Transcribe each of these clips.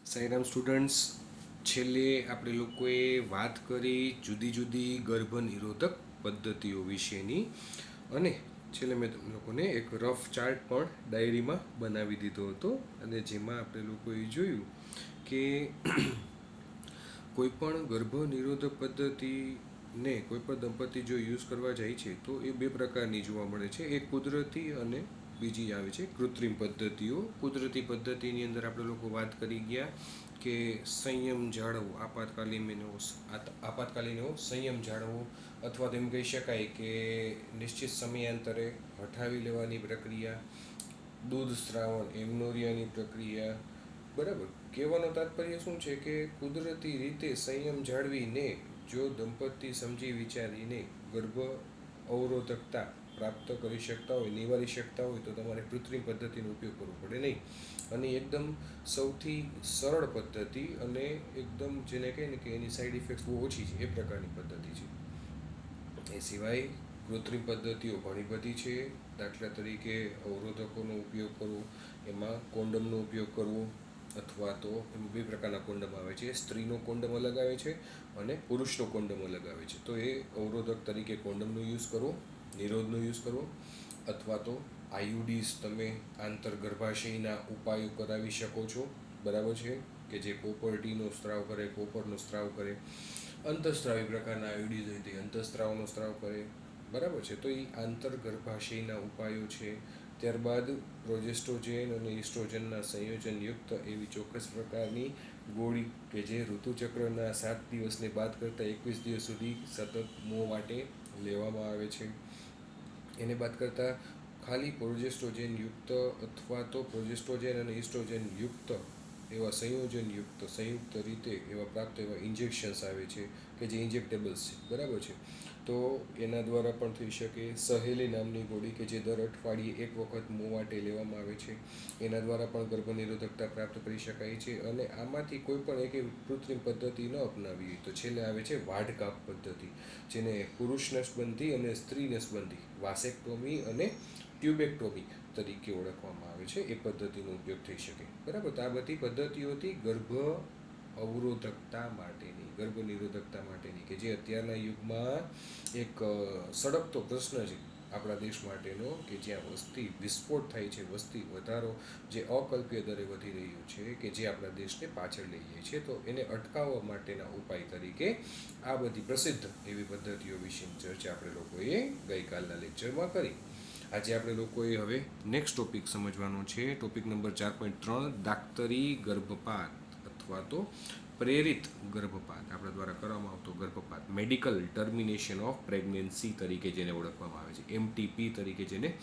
Sairam students, છેલ્લે આપણે લોકોએ વાત કરી જુદી જુદી ગર્ભનિરોધક પદ્ધતિઓ વિશેની, અને છેલ્લે મેં તમને લોકોને એક રફ ચાર્ટ પણ ડાયરીમાં બનાવી દીધો હતો, અને જેમાં આપણે લોકોએ જોયું કે કોઈપણ ગર્ભનિરોધક પદ્ધતિને કોઈપણ દંપતી જો યુઝ કરવા જાય છે તો એ બે પ્રકારની જોવા મળે છે. એક કુદરતી અને બીજી આવે છે કૃત્રિમ પદ્ધતિઓ. કુદરતી પદ્ધતિની અંદર આપણે લોકો વાત કરી ગયા કે સંયમ જાળવવો, આપાતકાલીન એવો સંયમ જાળવવો, અથવા તો એમ કહી શકાય કે નિશ્ચિત સમયાંતરે હઠાવી લેવાની પ્રક્રિયા, દૂધ સ્ત્રાવણ, એમનોરિયાની પ્રક્રિયા. બરાબર, કહેવાનો તાત્પર્ય શું છે કે કુદરતી રીતે સંયમ જાળવીને જો દંપતી સમજી વિચારીને ગર્ભ અવરોધકતા પ્રાપ્ત કરી શકતા હોય, નિવારી શકતા હોય, તો તમારે કૃત્રિમ પદ્ધતિનો ઉપયોગ કરવો પડે નહીં. અને એકદમ સૌથી સરળ પદ્ધતિ, અને એકદમ જેને કહે ને કે એની સાઈડ ઇફેક્ટ્સ બહુ ઓછી છે, એ પ્રકારની પદ્ધતિ છે. એ સિવાય કૃત્રિમ પદ્ધતિઓ ઘણી બધી છે. દાખલા તરીકે અવરોધકોનો ઉપયોગ કરવો, એમાં કોન્ડમનો ઉપયોગ કરવો, અથવા તો એમાં બે પ્રકારના કોન્ડમ આવે છે. સ્ત્રીનો કોન્ડમ અલગ આવે છે અને પુરુષનો કોન્ડમ અલગ આવે છે. તો એ અવરોધક તરીકે કોન્ડમનો યુઝ કરવો, નિરોધનો યુઝ કરવો, અથવા તો આયુડીઝ તમે આંતરગર્ભાશયના ઉપાયો કરાવી શકો છો. બરાબર છે, કે જે કોપર-ટીનો સ્ત્રાવ કરે, કોપરનો સ્ત્રાવ કરે. અંતઃસ્ત્રાવી પ્રકારના આયુડીઝ હોય તે અંતઃસ્ત્રાવનો સ્ત્રાવ કરે. બરાબર છે, તો એ આંતરગર્ભાશયના ઉપાયો છે. ત્યારબાદ પ્રોજેસ્ટ્રોજેન અને ઇસ્ટ્રોજનના સંયોજનયુક્ત એવી ચોક્કસ પ્રકારની ગોળી કે જે ઋતુચક્રના 7 દિવસને બાદ કરતાં 21 દિવસ સુધી સતત મોં વાટે લેવામાં આવે છે. એને બાદ કરતાં ખાલી પ્રોજેસ્ટ્રોજેન યુક્ત અથવા તો પ્રોજેસ્ટ્રોજેન અને ઇસ્ટ્રોજન યુક્ત એવા સંયુક્ત રીતે એવા પ્રાપ્ત એવા ઇન્જેક્શન્સ આવે છે કે જે ઇન્જેક્ટેબલ્સ છે. બરાબર છે, તો એના દ્વારા પણ થઈ શકે. સહેલી નામની ગોળી કે જે દર અઠવાડિયે એક વખત મોં વાટે લેવામાં આવે છે, એના દ્વારા પણ ગર્ભનિરોધકતા પ્રાપ્ત કરી શકાય છે. અને આમાંથી કોઈ પણ એક કૃત્રિમ પદ્ધતિ ન અપનાવી તો છેલ્લે આવે છે વાઢકાપ પદ્ધતિ, જેને પુરુષ નસબંધી અને સ્ત્રી નસબંધી, વાસેક્ટોમી અને ટ્યુબેક્ટોમી તરીકે ઓળખવામાં આવે છે. એ પદ્ધતિનો ઉપયોગ થઈ શકે. બરાબર, તો આ બધી પદ્ધતિઓથી અવરોધકતા માટેની, ગર્ભનિરોધકતા માટેની, કે જે અત્યારના યુગમાં એક સળગતો પ્રશ્ન છે આપણા દેશ માટેનો, કે જ્યાં વસ્તી વિસ્ફોટ થાય છે, વસ્તી વધારો જે અકલ્પ્ય દરે વધી રહ્યો છે, કે જે આપણા દેશને પાછળ લઈ જાય છે. તો એને અટકાવવા માટેના ઉપાય તરીકે આ બધી પ્રસિદ્ધ એવી પદ્ધતિઓ વિશેની ચર્ચા આપણે લોકોએ ગઈકાલના લેક્ચરમાં કરી. આજે આપણે લોકોએ હવે નેક્સ્ટ ટોપિક સમજવાનો છે. ટોપિક નંબર 4.3, દાક્તરી ગર્ભપાત અથવા તો પ્રેરિત ગર્ભપાત, આપણા દ્વારા કરવામાં આવતો ગર્ભપાત, મેડિકલ ટર્મિનેશન ઓફ પ્રેગ્નન્સી તરીકે જેને ઓળખવામાં આવે છે, MTP તરીકે જેને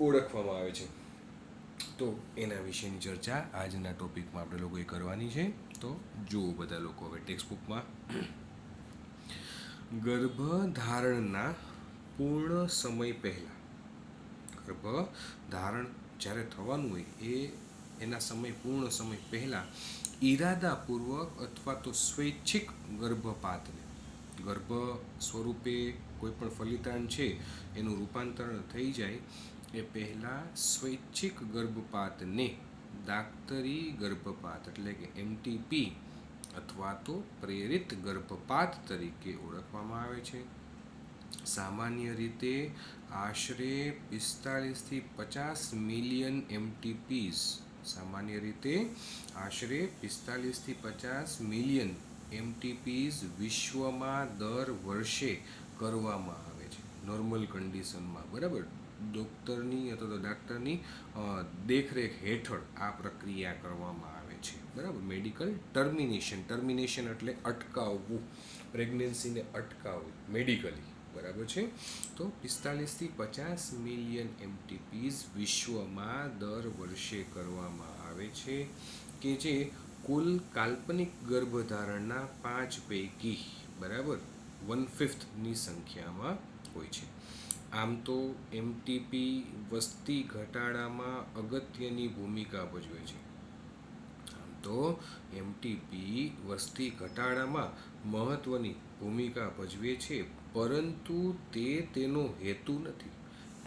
ઓળખવામાં આવે છે. તો એના વિશેની ચર્ચા આજના ટોપિકમાં આપણે લોકોએ કરવાની છે. તો જુઓ બધા લોકો હવે ટેક્સ્ટબુકમાં, ગર્ભધારણના પૂર્ણ સમય પહેલાં, ગર્ભધારણ જ્યારે થવાનું હોય એના પૂર્ણ સમય પહેલાં ઈરાદાપૂર્વક અથવા તો સ્વૈચ્છિક ગર્ભપાતને, ગર્ભ સ્વરૂપે કોઈ પણ ફલિતાંડ છે એનું રૂપાંતરણ થઈ જાય એ પહેલાં સ્વૈચ્છિક ગર્ભપાતને દાક્તરી ગર્ભપાત એટલે કે MTP અથવા તો પ્રેરિત ગર્ભપાત તરીકે ઓળખવામાં આવે છે. સામાન્ય રીતે આશરે 45 થી 50 મિલિયન MTPs, સામાન્ય રીતે આશરે 45 થી 50 મિલિયન MTPs વિશ્વમાં દર વર્ષે કરવામાં આવે છે નોર્મલ કન્ડિશનમાં. બરાબર, ડૉક્ટરની અથવા તો ડાક્ટરની દેખરેખ હેઠળ આ પ્રક્રિયા કરવામાં આવે છે. બરાબર, મેડિકલ ટર્મિનેશન એટલે અટકાવવું, પ્રેગ્નન્સીને અટકાવવું મેડિકલી. બરાબર છે, તો 45 થી 50 મિલિયન MTPs વિશ્વમાં દર વર્ષે કરવામાં આવે છે, કે જે કુલ કાલ્પનિક ગર્ભધારણના 5 પૈકી, બરાબર, 1/5ની સંખ્યામાં હોય છે. આમ તો MTP વસ્તી ઘટાડામાં અગત્યની ભૂમિકા ભજવે છે. તો MTP વસ્તી ઘટાડામાં મહત્વની ભૂમિકા ભજવે છે, પરંતુ તે તેનો હેતુ નથી.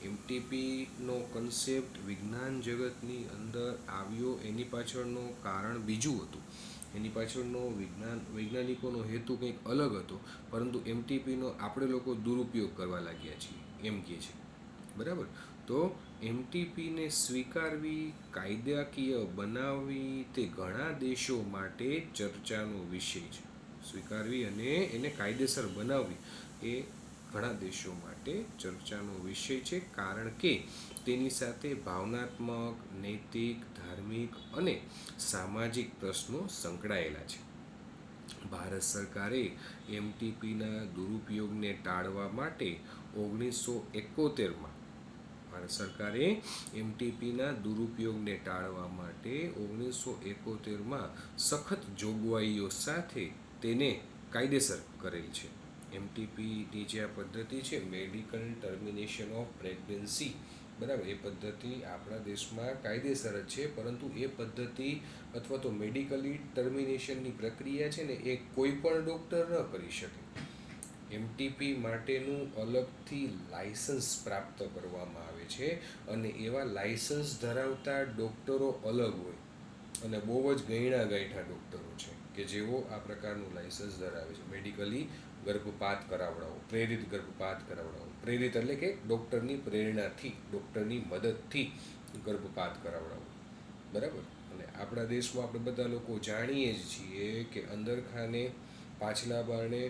એમટીપીનો કન્સેપ્ટ વિજ્ઞાન જગતની અંદર આવ્યો એની પાછળનું કારણ બીજું હતું. એની પાછળનો વૈજ્ઞાનિકોનો હેતુ કંઈક અલગ હતો, પરંતુ એમટીપીનો આપણે લોકો દુરુપયોગ કરવા લાગ્યા છીએ એમ કહે છે. બરાબર. તો એમટીપીને સ્વીકારવી, કાયદાકીય બનાવવી તે ઘણા દેશો માટે ચર્ચાનો વિષય છે. સ્વીકારવી અને એને કાયદેસર બનાવવી એ ઘણા દેશો માટે ચર્ચાનો વિષય છે, કારણ કે તેની સાથે ભાવનાત્મક, નૈતિક, ધાર્મિક અને સામાજિક પ્રશ્નો સંકળાયેલા છે. ભારત સરકારે એમટીપીના દુરુપયોગને ટાળવા માટે 1971માં ભારત સરકારે એમટીપીના દુરુપયોગને ટાળવા માટે 1971માં સખત જોગવાઈઓ સાથે તેને કાયદેસર કરેલ છે. એમટીપીની જે આ પદ્ધતિ છે, મેડિકલ ટર્મિનેશન ઓફ પ્રેગ્નન્સી, બરાબર, એ પદ્ધતિ આપણા દેશમાં કાયદેસર જ છે, પરંતુ એ પદ્ધતિ અથવા તો મેડિકલી ટર્મિનેશનની પ્રક્રિયા છે ને એ કોઈ પણ ડૉક્ટર ન કરી શકે. એમટીપી માટેનું અલગથી લાયસન્સ પ્રાપ્ત કરવામાં આવે છે અને એવા લાયસન્સ ધરાવતા ડૉક્ટરો અલગ હોય અને બહુ જ ગણ્યા ગાંઠા ડૉક્ટરો છે કે જેઓ આ પ્રકારનું લાયસન્સ ધરાવે છે. મેડિકલી ગર્ભપાત કરાવડાવો, પ્રેરિત ગર્ભપાત કરાવડાવો. પ્રેરિત એટલે કે ડૉક્ટરની પ્રેરણાથી, ડૉક્ટરની મદદથી ગર્ભપાત કરાવડાવો. બરાબર. અને આપણા દેશમાં આપણે બધા લોકો જાણીએ જ છીએ કે અંદરખાને, પાછલા બારણે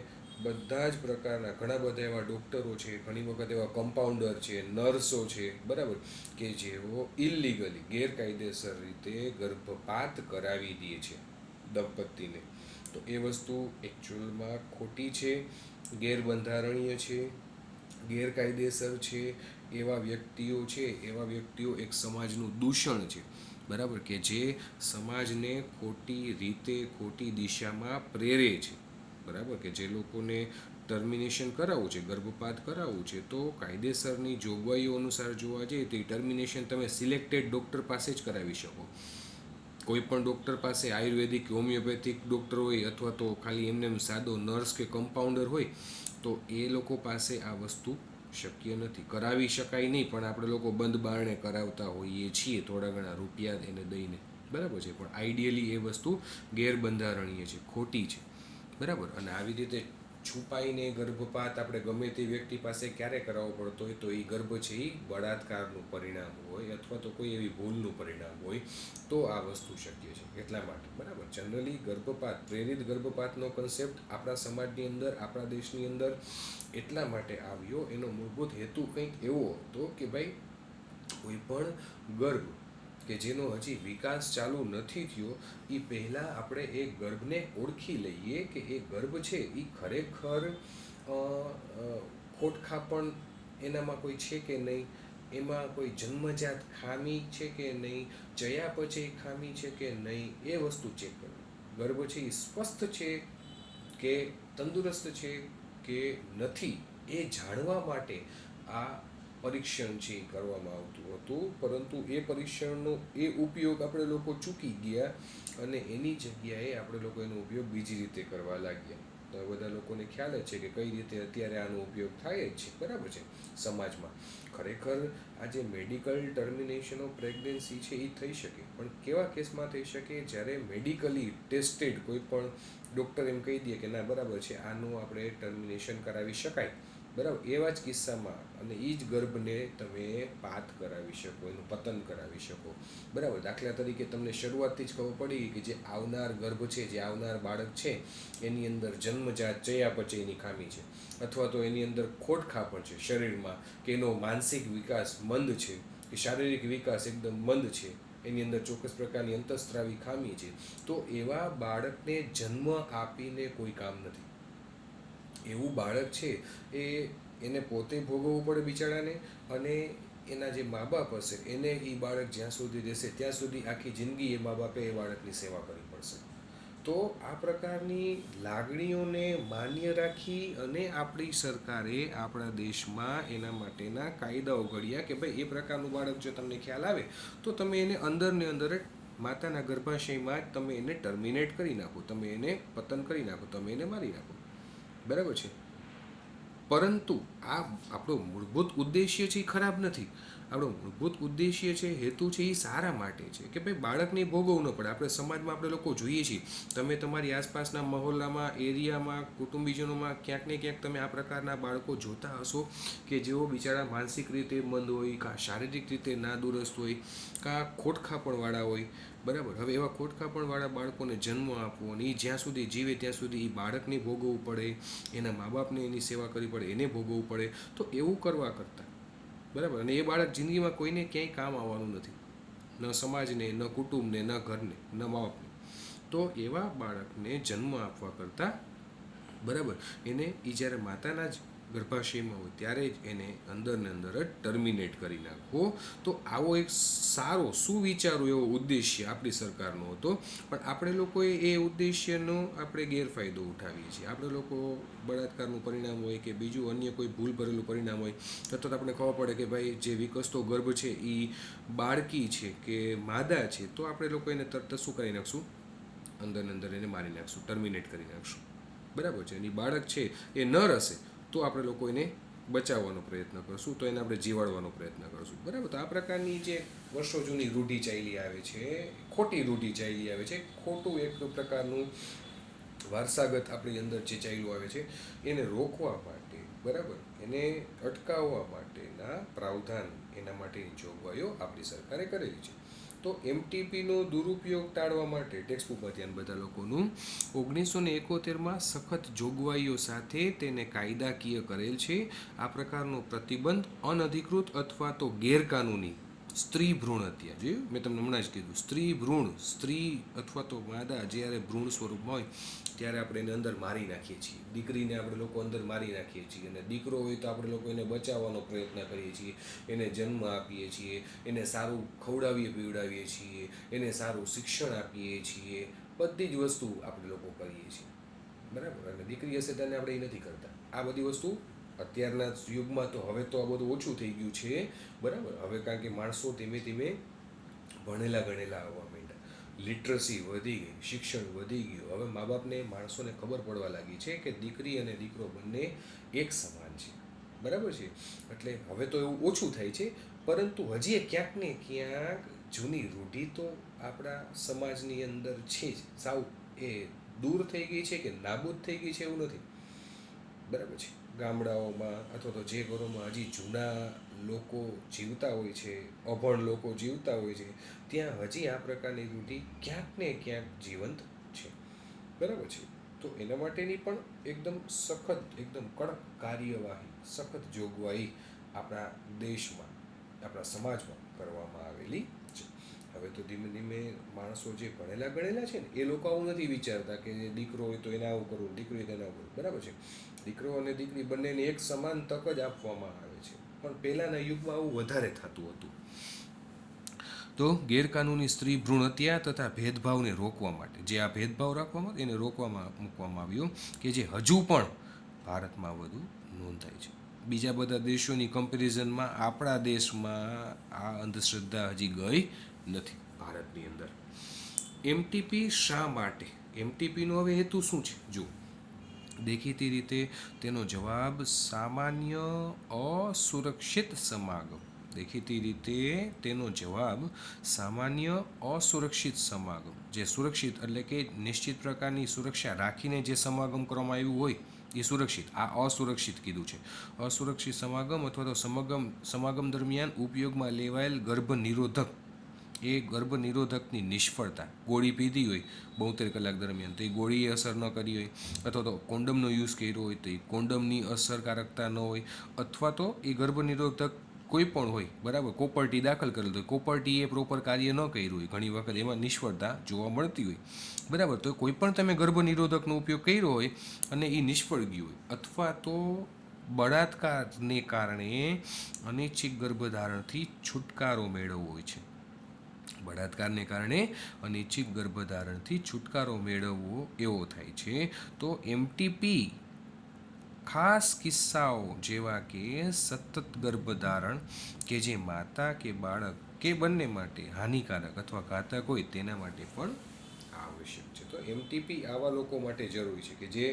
બધા જ પ્રકારના ઘણા બધા એવા ડૉક્ટરો છે, ઘણી વખત એવા કમ્પાઉન્ડર છે, નર્સો છે, બરાબર, કે જેઓ ઇલીગલી, ગેરકાયદેસર રીતે ગર્ભપાત કરાવી દે છે દંપતીને. તો એ વસ્તુ એકચ્યુઅલમાં ખોટી છે, ગેરબંધારણીય છે, ગેરકાયદેસર છે. એવા વ્યક્તિઓ એક સમાજનું દૂષણ છે. બરાબર, કે જે સમાજને ખોટી રીતે, ખોટી દિશામાં પ્રેરે છે. બરાબર, કે જે લોકોને ટર્મિનેશન કરાવવું છે, ગર્ભપાત કરાવવું છે, તો કાયદેસરની જોગવાઈઓ અનુસાર જોવા જઈએ તો એ ટર્મિનેશન તમે સિલેક્ટેડ ડૉક્ટર પાસે જ કરાવી શકો. કોઈ પણ ડૉક્ટર પાસે આયુર્વેદિક, હોમિયોપેથિક ડૉક્ટર હોય અથવા તો ખાલી એમને સાદો નર્સ કે કમ્પાઉન્ડર હોય તો એ લોકો પાસે આ વસ્તુ શક્ય નથી. કરાવી શકાય નહીં, પણ આપણે લોકો બંધ બારણે કરાવતા હોઈએ છીએ થોડા ઘણા રૂપિયા એને દઈને. બરાબર છે, પણ આઈડિયલી એ વસ્તુ ગેરબંધારણીય છે, ખોટી છે. બરાબર. અને આવી રીતે છુપાઈને ગર્ભપાત આપણે ગમે તે વ્યક્તિ પાસે ક્યારે કરાવવો પડતો હોય તો એ ગર્ભ છે એ બળાત્કારનું પરિણામ હોય અથવા તો કોઈ એવી ભૂલનું પરિણામ હોય તો આ વસ્તુ શક્ય છે. એટલા માટે, બરાબર, જનરલી ગર્ભપાત, પ્રેરિત ગર્ભપાતનો કન્સેપ્ટ આપણા સમાજની અંદર, આપણા દેશની અંદર એટલા માટે આવ્યો, એનો મૂળભૂત હેતુ કંઈક એવો હતો કે ભાઈ કોઈ પણ ગર્ભ કે જેનો હજી વિકાસ ચાલુ નથી થયો એ પહેલાં આપણે એ ગર્ભને ઓળખી લઈએ કે એ ગર્ભ છે એ ખરેખર ખોટખાપણ એનામાં કોઈ છે કે નહીં, એમાં કોઈ જન્મજાત ખામી છે કે નહીં, ચયાપચય ખામી છે કે નહીં, એ વસ્તુ ચેક કરવી. ગર્ભ છે એ સ્વસ્થ છે કે તંદુરસ્ત છે કે નથી એ જાણવા માટે આ પરીક્ષણ છે એ કરવામાં આવતું હતું, પરંતુ એ પરીક્ષણનો એ ઉપયોગ આપણે લોકો ચૂકી ગયા અને એની જગ્યાએ આપણે લોકો એનો ઉપયોગ બીજી રીતે કરવા લાગ્યા. તો બધા લોકોને ખ્યાલ જ છે કે કઈ રીતે અત્યારે આનો ઉપયોગ થાય જ છે. બરાબર છે. સમાજમાં ખરેખર આ જે મેડિકલ ટર્મિનેશન ઓફ પ્રેગ્નન્સી છે એ થઈ શકે, પણ કેવા કેસમાં થઈ શકે? જ્યારે મેડિકલી ટેસ્ટેડ કોઈ પણ ડૉક્ટર એમ કહી દે કે ના બરાબર છે, આનું આપણે ટર્મિનેશન કરાવી શકાય, બરાબર, એવા જ કિસ્સામાં અને એ જ ગર્ભને તમે પાત કરાવી શકો, એનું પતન કરાવી શકો. બરાબર. દાખલા તરીકે તમને શરૂઆતથી જ ખબર પડી કે જે આવનાર ગર્ભ છે, જે આવનાર બાળક છે એની અંદર જન્મજાત ચયાપચયની ખામી છે અથવા તો એની અંદર ખોટખાપણ છે શરીરમાં, કે એનો માનસિક વિકાસ મંદ છે, કે શારીરિક વિકાસ એકદમ મંદ છે, એની અંદર ચોક્કસ પ્રકારની અંતઃસ્ત્રાવી ખામી છે, તો એવા બાળકને જન્મ આપીને કોઈ કામ નથી. એવું બાળક છે એને પોતે ભોગવવું પડે બિચારાને, અને એના જે મા બાપ હશે એને એ બાળક જ્યાં સુધી રહેશે ત્યાં સુધી આખી જિંદગી એ મા બાપે એ બાળકની સેવા કરવી પડશે. તો આ પ્રકારની લાગણીઓને માન્ય રાખી અને આપણી સરકારે આપણા દેશમાં એના માટેના કાયદાઓ ઘડ્યા કે ભાઈ એ પ્રકારનું બાળક જો તમને ખ્યાલ આવે તો તમે એને અંદર ને અંદર જ માતાના ગર્ભાશયમાં જ તમે એને ટર્મિનેટ કરી નાખો, તમે એને પતન કરી નાખો, તમે એને મારી નાખો. બરાબર છે. પરંતુ આ આપણો મૂળભૂત ઉદ્દેશ્ય છે એ ખરાબ નથી. આપણો મૂળભૂત ઉદ્દેશ્ય છે, હેતુ છે, એ સારા માટે છે કે ભાઈ બાળકને ભોગવવું ન પડે. આપણે સમાજમાં આપણે લોકો જોઈએ છીએ, તમે તમારી આસપાસના મહોલ્લામાં, એરિયામાં, કુટુંબીજનોમાં ક્યાંક ને ક્યાંક તમે આ પ્રકારના બાળકો જોતા હશો કે જેઓ બિચારા માનસિક રીતે મંદ હોય, કાં શારીરિક રીતે નાદુરસ્ત હોય, કાં ખોટખાપણવાળા હોય. બરાબર. હવે એવા ખોટખાપણવાળા બાળકોને જન્મ આપવો અને એ જ્યાં સુધી જીવે ત્યાં સુધી એ બાળકને ભોગવવું પડે, એના મા બાપને એની સેવા કરવી પડે, એને ભોગવવું પડે, તો એવું કરવા કરતાં, બરાબર, અને એ બાળક જિંદગીમાં કોઈને ક્યાંય કામ આવવાનું નથી, ન સમાજને, ન કુટુંબને, ન ઘરને, ન મા બાપને. તો એવા બાળકને જન્મ આપવા કરતાં, બરાબર, એને એ જ્યારે માતાના જ ગર્ભાશયમાં હોય ત્યારે જ એને અંદર ને અંદર જ ટર્મિનેટ કરી નાખવો. તો આવો એક સારો સુવિચારો એવો ઉદ્દેશ્ય આપણી સરકારનો હતો, પણ આપણે લોકોએ એ ઉદ્દેશ્યનો આપણે ગેરફાયદો ઉઠાવીએ છીએ. આપણે લોકો બળાત્કારનું પરિણામ હોય કે બીજું અન્ય કોઈ ભૂલ ભરેલું પરિણામ હોય, તરત આપણને ખબર પડે કે ભાઈ જે વિકસતો ગર્ભ છે એ બાળકી છે કે માદા છે, તો આપણે લોકો એને તરત શું કરી નાખશું, અંદર ને અંદર એને મારી નાખશું, ટર્મિનેટ કરી નાખશું. બરાબર છે. એની બાળક છે એ નર હશે તો આપણે લોકો એને બચાવવાનો પ્રયત્ન કરશું, તો એને આપણે જીવાડવાનો પ્રયત્ન કરશું. બરાબર. તો આ પ્રકારની જે વર્ષો જૂની રૂઢિ ચાલી આવે છે, ખોટી રૂઢિ ચાલી આવે છે, ખોટું એક પ્રકારનું વારસાગત આપણી અંદર જે ચાલ્યું આવે છે, એને રોકવા માટે, બરાબર, એને અટકાવવા માટેના પ્રાવધાન, એના માટેની જોગવાઈઓ આપણી સરકારે કરેલી છે. તો એમટીપીનો દુરુપયોગ ટાળવા માટે ટેક્સ્ટ બુકમાં ધ્યાન બધા લોકોનું 1971માં સખત જોગવાઈઓ સાથે તેને કાયદાકીય કરેલ છે. આ પ્રકારનો પ્રતિબંધ અનધિકૃત અથવા તો ગેરકાનૂની સ્ત્રી ભ્રૂણ હત્યા, જોયું મેં તમને હમણાં જ કીધું, સ્ત્રી ભ્રૂણ, સ્ત્રી અથવા તો માદા જ્યારે ભ્રૂણ સ્વરૂપમાં હોય ત્યારે આપણે એને અંદર મારી નાખીએ છીએ. દીકરીને આપણે લોકો અંદર મારી નાખીએ છીએ, અને દીકરો હોય તો આપણે લોકો એને બચાવવાનો પ્રયત્ન કરીએ છીએ, એને જન્મ આપીએ છીએ, એને સારું ખવડાવીએ પીવડાવીએ છીએ, એને સારું શિક્ષણ આપીએ છીએ, બધી જ વસ્તુ આપણે લોકો કરીએ છીએ. બરાબર. અને દીકરી હશે તેને આપણે એ નથી કરતા. આ બધી વસ્તુ અત્યારના યુગમાં તો હવે તો આ બધું ઓછું થઈ ગયું છે. બરાબર. હવે કારણ કે માણસો ધીમે ધીમે ભણેલા ગણેલા આવવા માંડ્યા, લિટરસી વધી ગઈ, શિક્ષણ વધી ગયું. હવે મા બાપને, માણસોને ખબર પડવા લાગી છે કે દીકરી અને દીકરો બંને એક સમાન છે. બરાબર છે. એટલે હવે તો એવું ઓછું થાય છે, પરંતુ હજી ક્યાંક ને ક્યાંક જૂની રૂઢિ તો આપણા સમાજની અંદર છે જ. સાવ એ દૂર થઈ ગઈ છે કે નાબૂદ થઈ ગઈ છે એવું નથી. બરાબર છે. ગામડાઓમાં અથવા તો જે ઘરોમાં હજી જૂના લોકો જીવતા હોય છે, અભણ લોકો જીવતા હોય છે, ત્યાં હજી આ પ્રકારની રૂઢિ ક્યાંક ને ક્યાંક જીવંત છે. બરાબર છે. તો એના માટેની પણ એકદમ સખત, એકદમ કડક કાર્યવાહી, સખત જોગવાઈ આપણા દેશમાં, આપણા સમાજમાં કરવામાં આવેલી છે. હવે તો ધીમે ધીમે માણસો જે ભણેલા ગણેલા છે ને એ લોકો આવું નથી વિચારતા કે દીકરો હોય તો એને આવું કરવું, દીકરી હોય તો એને આવું કરવું. બરાબર છે. દીકરો અને દીકરી બંનેને એક સમાન તક જ આપવામાં આવે છે, પણ પહેલાંના યુગમાં આવું વધારે થતું હતું. તો ગેરકાનૂની સ્ત્રી ભ્રૂણ હત્યા તથા ભેદભાવને રોકવા માટે, જે આ ભેદભાવ રાખવામાં એને રોકવામાં મૂકવામાં આવ્યો, કે જે હજુ પણ ભારતમાં વધુ નોંધાય છે. બીજા બધા દેશોની કમ્પેરિઝનમાં આપણા દેશમાં આ અંધશ્રદ્ધા હજી ગઈ નથી ભારતની અંદર. એમટીપી શા માટે? એમટીપીનો હવે હેતુ શું છે? જો દેખીતી રીતે તેનો જવાબ સામાન્ય અસુરક્ષિત સમાગમ. દેખીતી રીતે તેનો જવાબ સામાન્ય અસુરક્ષિત સમાગમ, જે સુરક્ષિત એટલે કે નિશ્ચિત પ્રકારની સુરક્ષા રાખીને જે સમાગમ કરવામાં આવ્યું હોય એ સુરક્ષિત. આ અસુરક્ષિત કીધું છે. અસુરક્ષિત સમાગમ અથવા તો સમાગમ દરમિયાન ઉપયોગમાં લેવાયેલ ગર્ભ નિરોધક, એ ગર્ભ નિરોધકની નિષ્ફળતા, ગોળી પીધી હોય 72 કલાક દરમિયાન તો એ ગોળીએ અસર ન કરી હોય, અથવા તો કોન્ડમનો યુઝ કર્યો હોય તો એ કોન્ડમની અસરકારકતા ન હોય, અથવા તો એ ગર્ભ નિરોધક કોઈ પણ હોય, બરાબર, કોપરટી દાખલ કરેલ હોય, કોપરટી એ પ્રોપર કાર્ય ન કર્યું હોય, ઘણી વખત એમાં નિષ્ફળતા જોવા મળતી હોય. બરાબર. તો કોઈ પણ તમે ગર્ભ નિરોધકનો ઉપયોગ કર્યો હોય અને એ નિષ્ફળ ગયું હોય, અથવા તો બળાત્કારને કારણે અનૈચ્છિક ગર્ભધારણથી છુટકારો મેળવવો હોય છે, બળાત્કારને કારણે અનૈચ્છિક ગર્ભધારણથી છુટકારો મેળવવો એવો થાય છે, તો એમટીપી ખાસ કિસ્સાઓ જેવા કે સતત ગર્ભધારણ કે જે માતા કે બાળક કે બંને માટે હાનિકારક અથવા ઘાતક હોય તેના માટે પણ આવે આવશ્યક છે. તો એમટીપી આવા લોકો માટે જરૂરી છે કે જે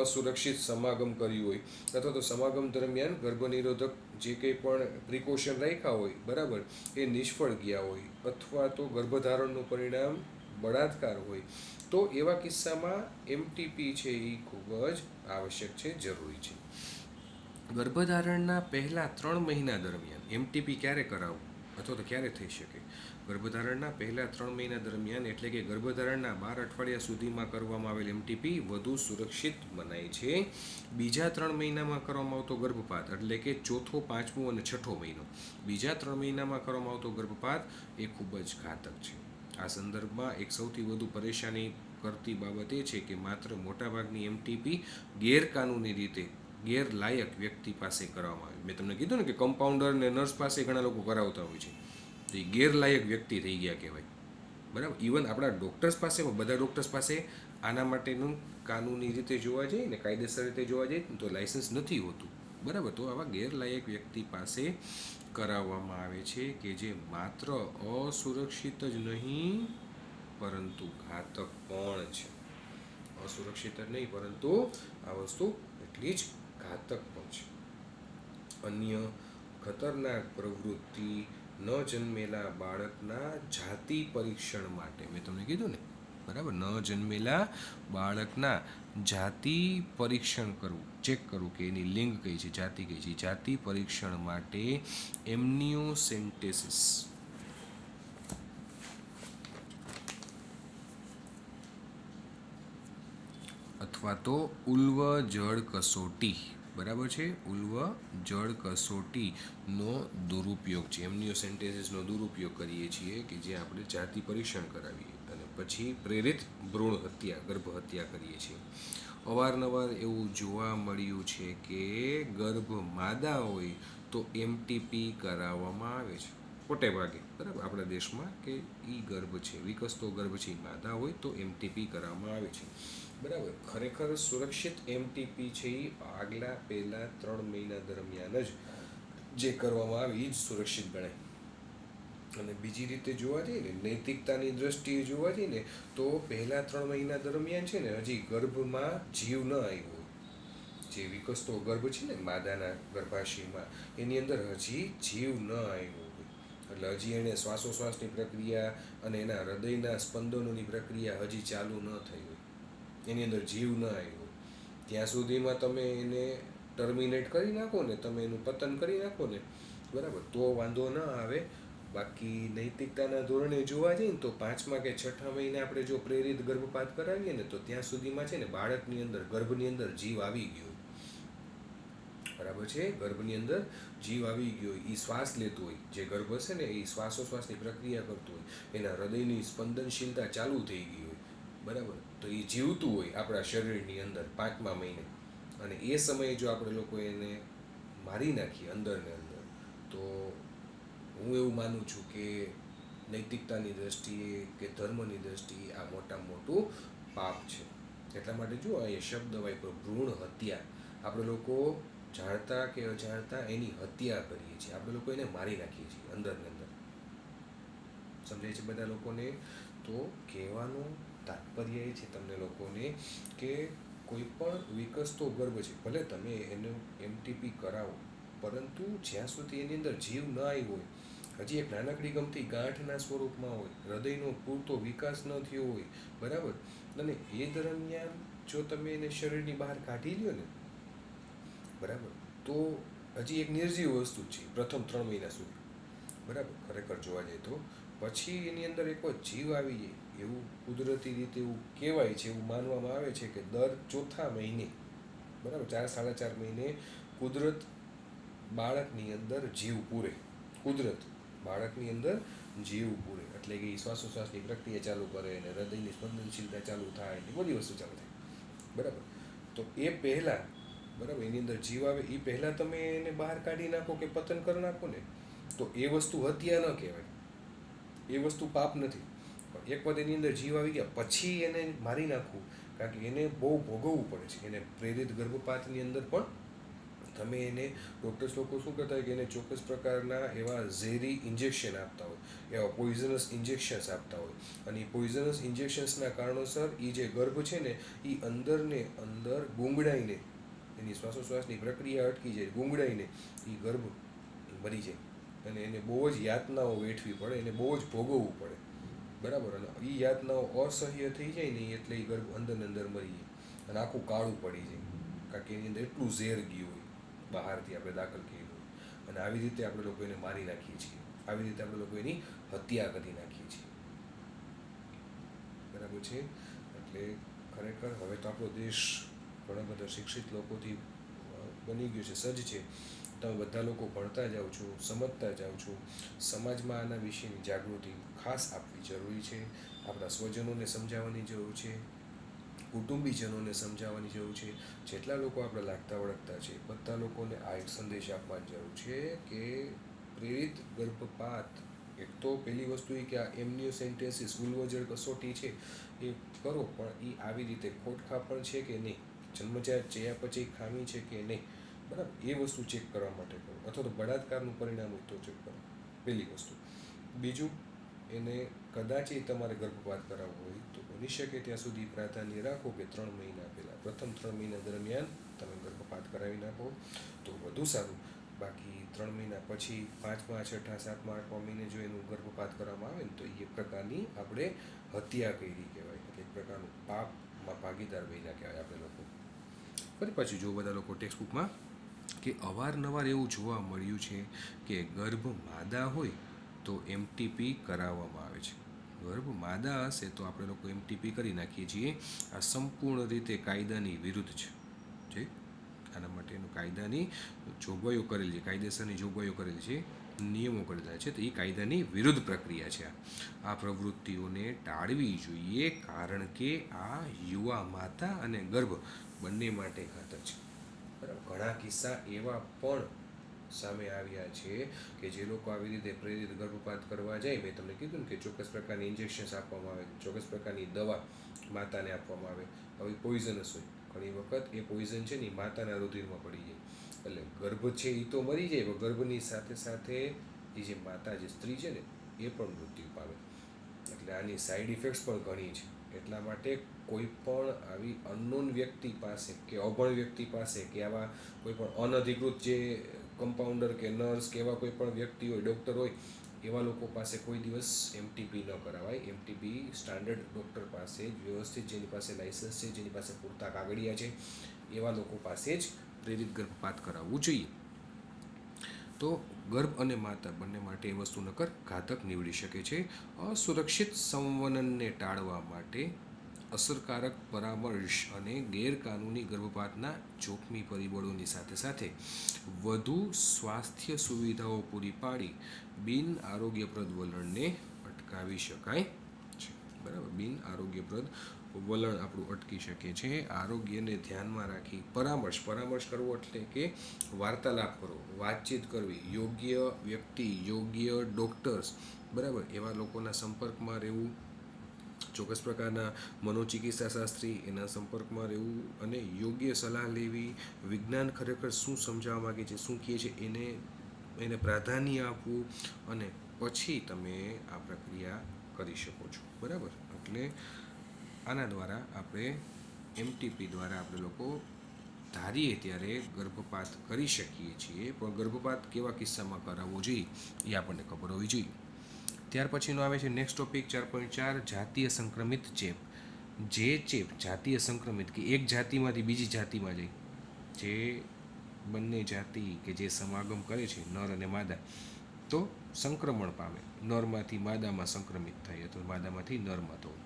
અસુરક્ષિત સમાગમ કર્યું હોય અથવા તો સમાગમ દરમિયાન ગર્ભનિરોધક જે કંઈ પણ પ્રિકોશન રાખ્યા હોય, બરાબર, એ નિષ્ફળ ગયા હોય અથવા તો ગર્ભધારણનું પરિણામ બળાત્કાર હોય, તો એવા કિસ્સામાં એમટીપી છે એ ખૂબ જ આવશ્યક છે, જરૂરી છે. ગર્ભધારણના પહેલા 3 મહિના દરમિયાન એમટીપી ક્યારે કરાવવું અથવા તો ક્યારે થઈ શકે? ગર્ભધારણના પહેલા 3 મહિના દરમિયાન, એટલે કે ગર્ભધારણના 12 અઠવાડિયા સુધીમાં કરવામાં આવેલ એમટીપી વધુ સુરક્ષિત મનાય છે. બીજા 3 મહિનામાં કરવામાં આવતો ગર્ભપાત, એટલે કે ચોથો, પાંચમો અને છઠ્ઠો મહિનો, બીજા 3 મહિનામાં કરવામાં આવતો ગર્ભપાત એ ખૂબ જ ઘાતક છે. આ સંદર્ભમાં એક સૌથી વધુ પરેશાની કરતી બાબત એ છે કે માત્ર મોટાભાગની એમટીપી ગેરકાનૂની રીતે ગેરલાયક વ્યક્તિ પાસે કરવામાં આવે. મેં તમને કીધું ને કે કમ્પાઉન્ડર ને નર્સ પાસે ઘણા લોકો કરાવતા હોય છે, તો એ ગેરલાયક વ્યક્તિ થઈ ગયા કહેવાય, બરાબર. ઇવન આપણા ડૉક્ટર્સ પાસે, બધા ડૉક્ટર્સ પાસે આના માટેનું કાનૂની રીતે જોવા જઈએ ને, કાયદેસર રીતે જોવા જઈએ તો લાયસન્સ નથી હોતું, બરાબર. તો આવા ગેરલાયક વ્યક્તિ પાસે કરાવવામાં આવે છે કે જે માત્ર અસુરક્ષિત જ નહીં પરંતુ ઘાતક પણ છે. અસુરક્ષિત જ નહીં પરંતુ આ વસ્તુ એટલી જ ઘાતક પણ છે. અન્ય ખતરનાક પ્રવૃત્તિ ન જન્મેલા બાળકના જાતિ પરીક્ષણ માટે, મેં તમને કીધું ને, બરાબર, ન જન્મેલા બાળકના જાતિ પરીક્ષણ કરવું, ચેક કરવું કે એની લિંગ કઈ છે, જાતિ કઈ છે. જાતિ પરીક્ષણ માટે એમનિયોસેન્ટેસિસ અથવા તો ઉલ્વ જળ કસોટી, બરાબર છે, ઉલ્વ જળ કસોટીનો દુરુપયોગ છે. એમનિયોસેન્ટેસિસનો દુરુપયોગ કરીએ છીએ કે જે આપણે જાતિ પરીક્ષણ કરાવીએ અને પછી પ્રેરિત ભ્રૂણ હત્યા, ગર્ભ હત્યા કરીએ છીએ. અવારનવાર એવું જોવા મળ્યું છે કે ગર્ભ માદા હોય તો એમટીપી કરાવવામાં આવે છે, મોટે ભાગે, બરાબર, આપણા દેશમાં, કે એ ગર્ભ છે, વિકસતો ગર્ભ છે, માદા હોય તો એમટીપી કરાવવામાં આવે છે, બરાબર. ખરેખર સુરક્ષિત એમટીપી છે એ આગલા પહેલા 3 મહિના દરમિયાન જ જે કરવામાં આવે એ જ સુરક્ષિત ગણાય. અને બીજી રીતે જોવા જઈએ ને, નૈતિકતાની દ્રષ્ટિએ જોવા જઈએ ને, તો પહેલા 3 મહિના દરમિયાન છે ને હજી ગર્ભમાં જીવ ન આવ્યો, જે વિકસતો ગર્ભ છે ને માદાના ગર્ભાશયમાં, એની અંદર હજી જીવ ન આવ્યો હોય, એટલે હજી એણે શ્વાસોશ્વાસની પ્રક્રિયા અને એના હૃદયના સ્પંદનોની પ્રક્રિયા હજી ચાલુ ન થઈ હોય, એની અંદર જીવ ન આવ્યો, ત્યાં સુધીમાં તમે એને ટર્મિનેટ કરી નાખો ને, તમે એનું પતન કરી નાખો ને, બરાબર, તો વાંધો ન આવે. બાકી નૈતિકતાના ધોરણે જોવા જઈએ ને તો 5મા કે 6ઠા મહિને આપણે જો પ્રેરિત ગર્ભપાત કરાવીએ ને તો ત્યાં સુધીમાં છે ને બાળકની અંદર, ગર્ભની અંદર જીવ આવી ગયો, બરાબર છે, ગર્ભની અંદર જીવ આવી ગયો, એ શ્વાસ લેતો હોય, જે ગર્ભ છે ને એ શ્વાસોશ્વાસની પ્રક્રિયા કરતો હોય, એના હૃદયની સ્પંદનશીલતા ચાલુ થઈ ગઈ હોય, બરાબર, તો એ જીવતું હોય આપણા શરીરની અંદર 5મા મહિને. અને એ સમયે જો આપણે લોકો એને મારી નાખીએ અંદર ને અંદર, તો હું એવું માનું છું કે નૈતિકતાની દ્રષ્ટિએ કે ધર્મની દ્રષ્ટિએ આ મોટામાં મોટું પાપ છે. એટલા માટે જો અહીંયા શબ્દ વાપર્યો ભ્રૂણ હત્યા, આપણે લોકો જાણતા કે અજાણતા એની હત્યા કરીએ છીએ, આપણે લોકો એને મારી નાખીએ છીએ અંદર ને અંદર. સમજાય છે બધા લોકોને? તો કહેવાનું તાત્પર્ય એ છે તમને લોકોને કે કોઈ પણ વિકસતો ગર્ભ છે, ભલે તમે એને એમટીપી કરાવો, પરંતુ જ્યાં સુધી એની અંદર જીવ ન આવ્યો હોય, હજી એક નાનકડી ગમતી ગાંઠના સ્વરૂપમાં હોય, હૃદયનો પૂરતો વિકાસ ન થયો હોય, બરાબર, અને એ દરમિયાન જો તમે એને શરીરની બહાર કાઢી લ્યો ને, બરાબર, તો હજી એક નિર્જીવ વસ્તુ છે પ્રથમ 3 મહિના સુધી, બરાબર. ખરેખર જોવા જઈએ તો પછી એની અંદર એક જીવ આવી જાય એવું કુદરતી રીતે એવું કહેવાય છે, એવું માનવામાં આવે છે કે દર 4થા મહિને, બરાબર, 4-4.5 મહિને કુદરત બાળકની અંદર જીવ પૂરે, કુદરત બાળકની અંદર જીવ પૂરે, એટલે કે શ્વાસોશ્વાસની પ્રક્રિયા ચાલુ કરે અને હૃદયની સ્પંદનશીલતા ચાલુ થાય, એ બધી વસ્તુ ચાલુ થાય, બરાબર. તો એ પહેલાં, બરાબર, એની અંદર જીવ આવે એ પહેલાં તમે એને બહાર કાઢી નાખો કે પતન કરી નાખો ને, તો એ વસ્તુ હત્યા ન કહેવાય, એ વસ્તુ પાપ નથી. એક વખત એની અંદર જીવ આવી ગયા પછી એને મારી નાખવું, કારણ કે એને બહુ ભોગવવું પડે છે, એને પ્રેરિત ગર્ભપાતની અંદર પણ તમે એને ડૉક્ટર્સ લોકો શું કરતા હોય કે એને ચોક્કસ પ્રકારના એવા ઝેરી ઇન્જેક્શન આપતા હોય, એવા પોઈઝનસ ઇન્જેક્શન્સ આપતા હોય, અને એ પોઈઝનસ ઇન્જેક્શન્સના કારણોસર એ જે ગર્ભ છે ને એ અંદરને અંદર ગુંગળાઈને એની શ્વાસોશ્વાસની પ્રક્રિયા અટકી જાય, ગુંગળાઈને એ ગર્ભ મરી જાય, અને એને બહુ જ યાતનાઓ વેઠવી પડે, એને બહુ જ ભોગવવું પડે, બરાબર. અને એ યાતનાઓ અસહ્ય થઈ જાય ને એટલે એ ગર્ભ અંદર ને અંદર મરી જાય અને આખું કાળું પડી જાય, કારણ કે એની અંદર એટલું ઝેર ગયું હોય બહારથી આપણે દાખલ કર્યું હોય. અને આવી રીતે આપણે લોકો એને મારી નાખીએ છીએ, આવી રીતે આપણે લોકો એની હત્યા કરી નાખીએ છીએ, બરાબર છે. એટલે ખરેખર હવે તો આપણો દેશ ઘણા બધા શિક્ષિત લોકોથી બની ગયો છે, સજ્જ છે. તમે બધા લોકો ભણતા જાઓ છો, સમજતા જાઓ છો. સમાજમાં આના વિશેની જાગૃતિ ખાસ આપવી જરૂરી છે. આપણા સ્વજનોને સમજાવવાની જરૂર છે, કુટુંબીજનોને સમજાવવાની જરૂર છે. જેટલા લોકો આપણે લાગતા વળગતા છે બધા લોકોને આ એક સંદેશ આપવાની જરૂર છે કે પ્રેરિત ગર્ભપાત એક તો પહેલી વસ્તુ એ કે આ એમનિયોસેન્ટેસિસ ઉલ્વજળ કસોટી છે એ કરો, પણ એ આવી રીતે ખોટખા પણ છે કે નહીં, જન્મજાત ચયાપચય ખામી છે કે નહીં, બરાબર, એ વસ્તુ ચેક કરવા માટે કરો, અથવા તો બળાત્કારનું પરિણામ હોય તો ચેક કરો, પહેલી વસ્તુ. બીજું, એને કદાચ તમારે ગર્ભપાત કરાવવો હોય તો બની શકે ત્યાં સુધી પ્રાધાન્ય રાખો કે 3 મહિના પહેલાં, પ્રથમ 3 મહિના દરમિયાન તમે ગર્ભપાત કરાવી નાખો તો વધુ સારું. બાકી 3 મહિના પછી 5મા, 6મા, 7મા, 8મા મહિને જો એનું ગર્ભપાત કરવામાં આવે ને તો એ એક પ્રકારની આપણે હત્યા કરી કહેવાય, એક પ્રકારનું પાપમાં ભાગીદાર બન્યા કહેવાય આપણે લોકો. ફરી પાછું જો બધા લોકો ટેક્સ્ટબુકમાં કે અવારનવાર એવું જોવા મળ્યું છે કે ગર્ભ માદા હોય તો એમટીપી કરાવવામાં આવે છે. ગર્ભ માદા હશે તો આપણે લોકો એમટીપી કરી નાખીએ છીએ. આ સંપૂર્ણ રીતે કાયદાની વિરુદ્ધ છે. આના માટેનું કાયદાની જોગવાઈઓ કરેલી છે, કાયદેસરની જોગવાઈઓ કરેલી છે, નિયમો કરેલા છે, તો એ કાયદાની વિરુદ્ધ પ્રક્રિયા છે. આ પ્રવૃત્તિઓને ટાળવી જોઈએ, કારણ કે આ યુવા માતા અને ગર્ભ બંને માટે ઘાતક છે, બરાબર. ઘણા કિસ્સા એવા પણ સામે આવ્યા છે કે જે લોકો આવી રીતે પ્રેરિત ગર્ભપાત કરવા જાય, મેં તમને કીધું ને કે ચોક્કસ પ્રકારની ઇન્જેક્શન્સ આપવામાં આવે, ચોક્કસ પ્રકારની દવા માતાને આપવામાં આવે, હવે પોઈઝનસ હોય, ઘણી વખત એ પોઈઝન છે ને એ માતાના રુધિરમાં પડી જાય, એટલે ગર્ભ છે એ તો મરી જાય, પણ ગર્ભની સાથે સાથે એ જે માતા, જે સ્ત્રી છે ને એ પણ મૃત્યુ પામે. એટલે આની સાઈડ ઇફેક્ટ્સ પણ ઘણી છે. એટલા માટે કોઈ પણ આવી અનનોન વ્યક્તિ પાસે કે અભણ વ્યક્તિ પાસે કે આવા કોઈ પણ અનધિકૃત જે કમ્પાઉન્ડર કે નર્સ કે એવા કોઈ પણ વ્યક્તિ હોય, ડૉક્ટર હોય, એવા લોકો પાસે કોઈ દિવસ એમટીપી ન કરાવાય. એમટીપી સ્ટાન્ડર્ડ ડૉક્ટર પાસે જ વ્યવસ્થિત, જેની પાસે લાઇસન્સ છે, જેની પાસે પૂરતા કાગળિયા છે, એવા લોકો પાસે જ પ્રેરિત ગર્ભપાત કરાવવું જોઈએ. તો ગર્ભ અને માતા બંને માટે એ વસ્તુ નકર ઘાતક નીવડી શકે છે. અસુરક્ષિત સંવનનને ટાળવા માટે અસરકારક પરામર્શ અને ગેરકાનૂની ગર્ભપાતના જોખમી પરિબળોની સાથે સાથે વધુ સ્વાસ્થ્ય સુવિધાઓ પૂરી પાડી બિન આરોગ્યપ્રદ વલણને અટકાવી શકાય છે, બરાબર. બિન આરોગ્યપ્રદ વલણ આપણું અટકી શકે છે. આરોગ્યને ધ્યાનમાં રાખી પરામર્શ કરવો એટલે કે વાર્તાલાપ કરવો, વાતચીત કરવી, યોગ્ય વ્યક્તિ, યોગ્ય ડૉક્ટર્સ, બરાબર, એવા લોકોના સંપર્કમાં રહેવું, ચોક્કસ પ્રકારના મનોચિકિત્સા શાસ્ત્રી એના સંપર્કમાં રહેવું અને યોગ્ય સલાહ લેવી. વિજ્ઞાન ખરેખર શું સમજાવવા માગે છે, શું કહે છે, એને પ્રાધાન્ય આપવું, અને પછી તમે આ પ્રક્રિયા કરી શકો છો, બરાબર. એટલે આના દ્વારા આપણે એમટીપી દ્વારા આપણે લોકો ધારીએ ત્યારે ગર્ભપાત કરી શકીએ છીએ, પણ ગર્ભપાત કેવા કિસ્સામાં કરાવવો જોઈએ એ આપણને ખબર હોવી જોઈએ. ત્યાર પછીનો આવે છે નેક્સ્ટ ટોપિક 4.4, જાતીય સંક્રમિત ચેપ. જે ચેપ જાતીય સંક્રમિત કે એક જાતિમાંથી બીજી જાતિમાં જાય, જે બંને જાતિ કે જે સમાગમ કરે છે નર અને માદા, તો સંક્રમણ પામે, નરમાંથી માદામાં સંક્રમિત થાય અથવા માદામાંથી નરમાં થવું.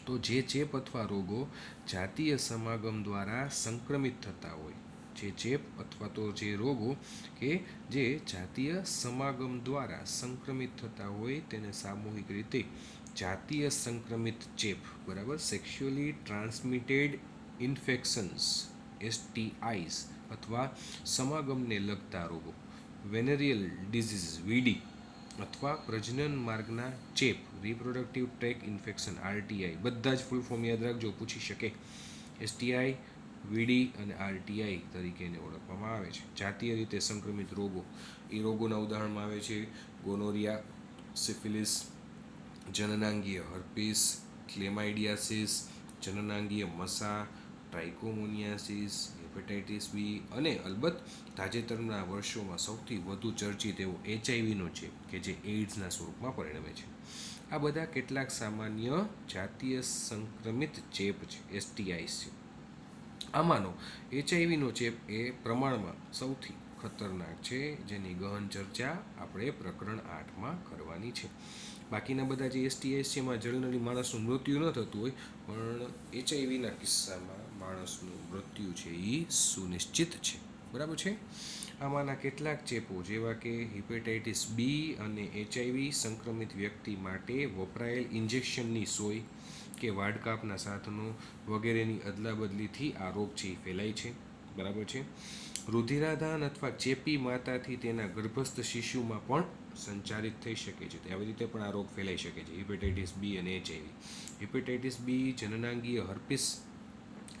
તો જે ચેપ અથવા રોગો જાતીય સમાગમ દ્વારા સંક્રમિત થતા હોય, જે ચેપ અથવા તો જે રોગો કે જે જાતીય સમાગમ દ્વારા સંક્રમિત થતા હોય તેને સામૂહિક રીતે જાતીય સંક્રમિત ચેપ, બરાબર, સેક્સ્યુઅલી ટ્રાન્સમિટેડ ઇન્ફેક્શન્સ, STIs, અથવા સમાગમને લગતા રોગો, વેનેરિયલ ડિઝીઝ, VD, અથવા પ્રજનન માર્ગના ચેપ, રિપ્રોડક્ટિવ ટ્રેક ઇન્ફેક્શન, RTI, બધા જ ફૂલ ફોર્મ યાદ રાખજો, પૂછી શકે. STI વીડી અને આરટીઆઈ તરીકે એને ઓળખવામાં આવે છે. જાતીય રીતે સંક્રમિત રોગો, એ રોગોના ઉદાહરણમાં આવે છે ગોનોરિયા, સિફિલિસ, જનનાંગીય હર્પીસ, ક્લેમાઇડિયાસિસ, જનનાંગીય મસા, ટ્રાઇકોમોનિયાસિસ, હેપેટાઇટિસ બી અને અલબત્ત તાજેતરના વર્ષોમાં સૌથી વધુ ચર્ચિત એવો એચઆઈવીનો ચેપ કે જે એઇડ્સના સ્વરૂપમાં પરિણમે છે. આ બધા કેટલાક સામાન્ય જાતીય સંક્રમિત ચેપ છે, એસટીઆઈસ છે. આમાંનો એચઆઈવીનો ચેપ એ પ્રમાણમાં સૌથી ખતરનાક છે, જેની ગહન ચર્ચા આપણે પ્રકરણ 8માં કરવાની છે. બાકીના બધા જે એસટીઆઈસ છે એમાં જનરલી માણસનું મૃત્યુ ન થતું હોય, પણ એચઆઈવીના કિસ્સામાં માણસનું મૃત્યુ છે એ સુનિશ્ચિત છે. બરાબર છે. આમાંના કેટલાક ચેપો જેવા કે હિપેટાઇટિસ બી અને એચઆઈવી સંક્રમિત વ્યક્તિ માટે વપરાયેલ ઇન્જેક્શનની સોય કે વાડકાપના સાધનો વગેરેની અદલાબદલીથી આ રોગ છે એ ફેલાય છે. બરાબર છે. રુધિરાદાન અથવા ચેપી માતાથી તેના ગર્ભસ્થ શિશુમાં પણ સંચારિત થઈ શકે છે. આવી રીતે પણ આ રોગ ફેલાઈ શકે છે, હિપેટાઇટિસ બી અને એચઆઈવી. હિપેટાઇટિસ બી, જનનાંગીય હર્પીસ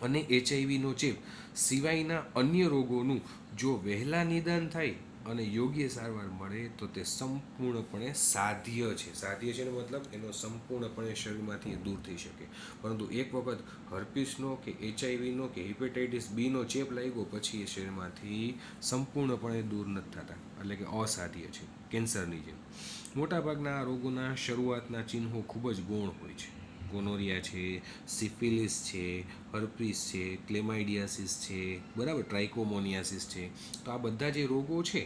અને એચઆઈવીનો ચેપ સિવાયના અન્ય રોગોનું જો વહેલા નિદાન થાય અને યોગ્ય સારવાર મળે તો તે સંપૂર્ણપણે સાધ્ય છે. સાધ્ય છે એનો મતલબ એનો સંપૂર્ણપણે શરીરમાંથી દૂર થઈ શકે. પરંતુ એક વખત હર્પીસનો કે એચઆઈવીનો કે હિપેટાઇટિસ બીનો ચેપ લાગ્યો પછી એ શરીરમાંથી સંપૂર્ણપણે દૂર નથી થતા, એટલે કે અસાધ્ય છે, કેન્સરની જેમ. મોટાભાગના રોગોના શરૂઆતના ચિહ્નો ખૂબ જ ગૌણ હોય છે. ગોનોરિયા છે, સિફિલિસ છે, હર્પીસ છે, ક્લેમાઇડિયાસિસ છે, બરાબર, ટ્રાઇકોમોનિયાસિસ છે. તો આ બધા જે રોગો છે,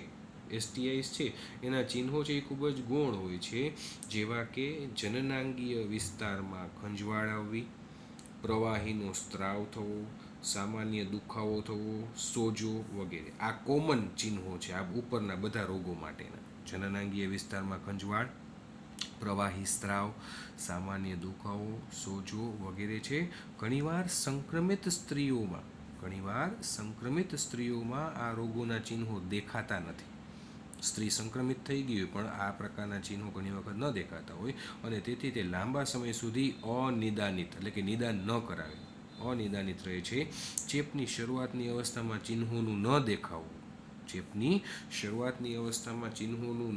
એસટીઆઈસ છે, એના ચિહ્નો છે એ ખૂબ જ ગૌણ હોય છે, જેવા કે જનનાંગીય વિસ્તારમાં ખંજવાળ આવવી, પ્રવાહીનો સ્ત્રાવ થવો, સામાન્ય દુખાવો થવો, સોજો વગેરે. આ કોમન ચિહ્નો છે આ ઉપરના બધા રોગો માટેના. જનનાંગીય વિસ્તારમાં ખંજવાળ, પ્રવાહી સ્ત્રાવ, સામાન્ય દુખાવો, સોજો વગેરે છે. ઘણીવાર સંક્રમિત સ્ત્રીઓમાં આ રોગોના ચિહ્નો દેખાતા નથી. સ્ત્રી સંક્રમિત થઈ ગઈ હોય પણ આ પ્રકારના ચિહ્નો ઘણી વખત ન દેખાતા હોય અને તેથી તે લાંબા સમય સુધી અનિદાનિત, એટલે કે નિદાન ન કરાવે, અનિદાનિત રહે છે. ચેપની શરૂઆતની અવસ્થામાં ચિહ્નોનું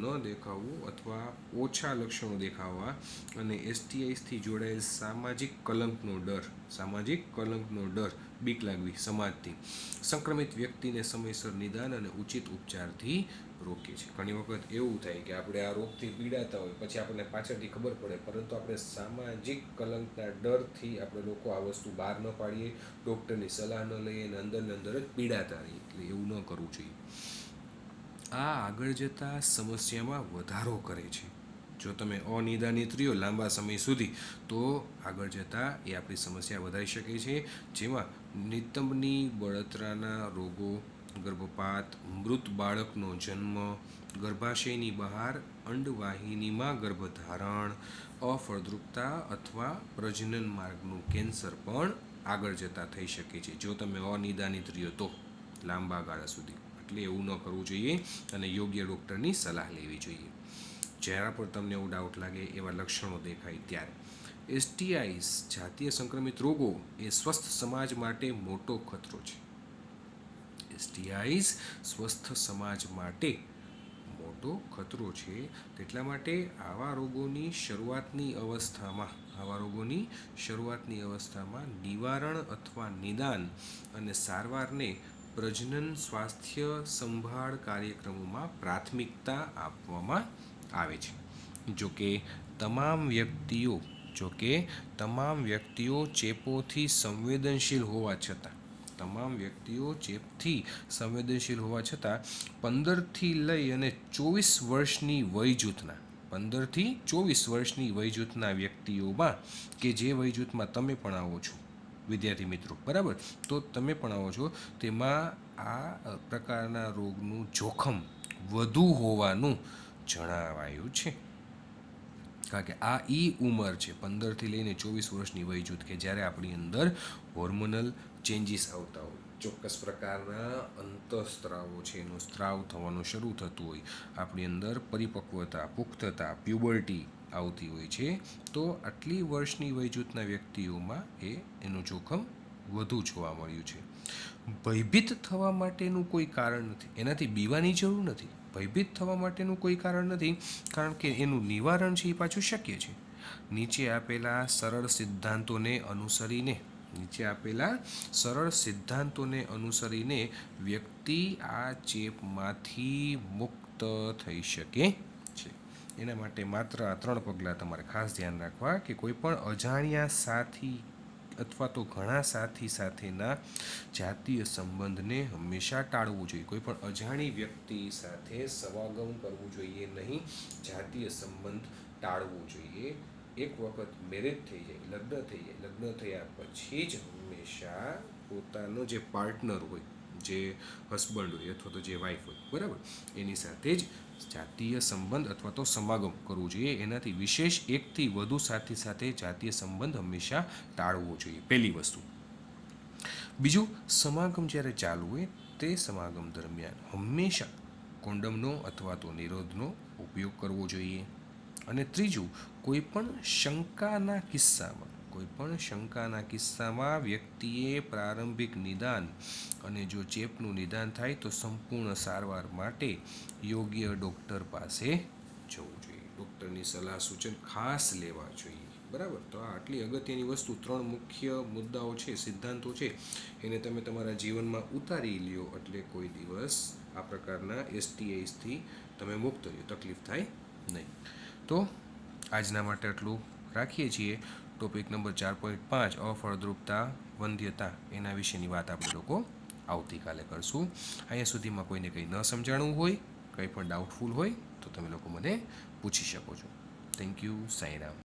ન દેખાવવું અથવા ઓછા લક્ષણો દેખાવા અને એસટીઆઈસથી જોડાયેલ સામાજિક કલંકનો ડર, બીક લાગવી સમાજથી, સંક્રમિત વ્યક્તિને સમયસર નિદાન અને ઉચિત ઉપચારથી રોકે છે. ઘણી વખત એવું થાય કે આપણે આ રોગથી પીડાતા હોય પછી આપણને પાછળથી ખબર પડે, પરંતુ આપણે સામાજિક કલંકના ડરથી આપણે લોકો આ વસ્તુ બહાર ન પાડીએ, ડૉક્ટરની સલાહ ન લઈએ અને અંદરને અંદર જ પીડાતા રહીએ. એટલે એવું ન કરવું જોઈએ. આ આગળ જતાં સમસ્યામાં વધારો કરે છે. જો તમે અનિદાનિત રહ્યો લાંબા સમય સુધી તો આગળ જતાં એ આપણી સમસ્યા વધારી શકે છે, જેમાં નિતંબની બળતરાના રોગો, ગર્ભપાત, મૃત બાળકનો જન્મ, ગર્ભાશયની બહાર અંડવાહિનીમાં ગર્ભધારણ, અફળદ્રુપતા અથવા પ્રજનન માર્ગનું કેન્સર પણ આગળ જતાં થઈ શકે છે જો તમે અનિદાનિત રહ્યો તો લાંબા ગાળા સુધી. એટલે એવું ન કરવું જોઈએ અને યોગ્ય ડૉક્ટરની સલાહ લેવી જોઈએ જ્યારે પણ તમને એવું ડાઉટ લાગે, એવા લક્ષણો દેખાય ત્યારે. એસટીઆઈસ જાતીય સંક્રમિત રોગો એ સ્વસ્થ સમાજ માટે મોટો ખતરો છે. એસટીઆઈસ સ્વસ્થ સમાજ માટે મોટો ખતરો છે. તેટલા માટે આવા રોગોની શરૂઆતની અવસ્થામાં નિવારણ અથવા નિદાન અને સારવારને પ્રજનન સ્વાસ્થ્ય સંભાળ કાર્યક્રમોમાં પ્રાથમિકતા આપવામાં આવે છે. જોકે તમામ વ્યક્તિઓ ચેપથી સંવેદનશીલ હોવા છતાં 15થી લઈ અને 24 વર્ષની વય જૂથના વ્યક્તિઓમાં, કે જે વય જૂથમાં તમે પણ આવો છો વિદ્યાર્થી મિત્રો, બરાબર, તો તમે પણ આવો છો, તેમાં આ પ્રકારના રોગનું જોખમ વધુ હોવાનું જણાવાયું છે. કારણ કે આ ઉંમર છે 15થી લઈને 24 વર્ષની વય જૂથ કે જ્યારે આપણી અંદર હોર્મોનલ ચેન્જીસ આવતા હોય, ચોક્કસ પ્રકારના અંતઃસ્ત્રાવો છે એનું સ્ત્રાવ થવાનું શરૂ થતું હોય, આપણી અંદર પરિપક્વતા, પુખ્તતા, પ્યુબર્ટી આવતી હોય છે. તો આટલી વર્ષની વય જૂથના વ્યક્તિઓમાં એનું જોખમ વધુ જોવા મળ્યું છે. ભયભીત થવા માટેનું કોઈ કારણ નથી, એનાથી બીવાની જરૂર નથી. ભયભીત થવા માટેનું કોઈ કારણ નથી, કારણ કે એનું નિવારણ છે એ પાછું શક્ય છે. નીચે આપેલા સરળ સિદ્ધાંતોને અનુસરીને વ્યક્તિ આ ચેપમાંથી મુક્ત થઈ શકે છે. એના માટે માત્ર આ 3 પગલાં તમારે ખાસ ધ્યાન રાખવા કે કોઈ પણ અજાણ્યા સાથી અથવા તો ઘણા સાથી સાથેના જાતીય સંબંધને હંમેશા ટાળવું જોઈએ. કોઈ પણ અજાણી વ્યક્તિ સાથે સમાગમ કરવું જોઈએ નહીં, જાતીય સંબંધ ટાળવું જોઈએ. એક વખત મેરેજ થઈ જાય, લગ્ન થઈ જાય, લગ્ન થયા પછી જ હંમેશા પોતાનો જે પાર્ટનર હોય, જે હસબન્ડ હોય અથવા તો જે વાઈફ હોય, બરાબર, એની સાથે જ જાતીય સંબંધ અથવા તો સમાગમ કરવું જોઈએ. એનાથી વિશેષ એકથી વધુ સાથી સાથે જાતીય સંબંધ હંમેશા ટાળવો જોઈએ, પહેલી વસ્તુ. બીજું, સમાગમ જ્યારે ચાલુ હોય તે સમાગમ દરમિયાન હંમેશા કોન્ડમનો અથવા તો નિરોધનો ઉપયોગ કરવો જોઈએ. અને ત્રીજું, કોઈપણ શંકાના કિસ્સામાં વ્યક્તિએ પ્રારંભિક નિદાન અને જો ચેપનું નિદાન થાય તો સંપૂર્ણ સારવાર માટે યોગ્ય ડૉક્ટર પાસે જવું જોઈએ. ડૉક્ટરની સલાહ સૂચન ખાસ લેવા જોઈએ, બરાબર. તો આ આટલી અગત્યની વસ્તુ, 3 મુખ્ય મુદ્દાઓ છે, સિદ્ધાંતો છે, એને તમે તમારા જીવનમાં ઉતારી લ્યો એટલે કોઈ દિવસ આ પ્રકારના STIsથી તમે મુક્ત રહ્યો, તકલીફ થાય નહીં. તો આજના માટે આટલું રાખીએ છીએ. ટોપિક નંબર 4.5 અફળદ્રુપતા, વંધ્યતા, એના વિશેની વાત આપણે લોકો આવતીકાલે કરશું. અહીંયા સુધીમાં કોઈને કંઈ ન સમજાણું હોય, કંઈ પણ ડાઉટફુલ હોય તો તમે લોકો મને પૂછી શકો છો. Thank you. સાંઈ રામ.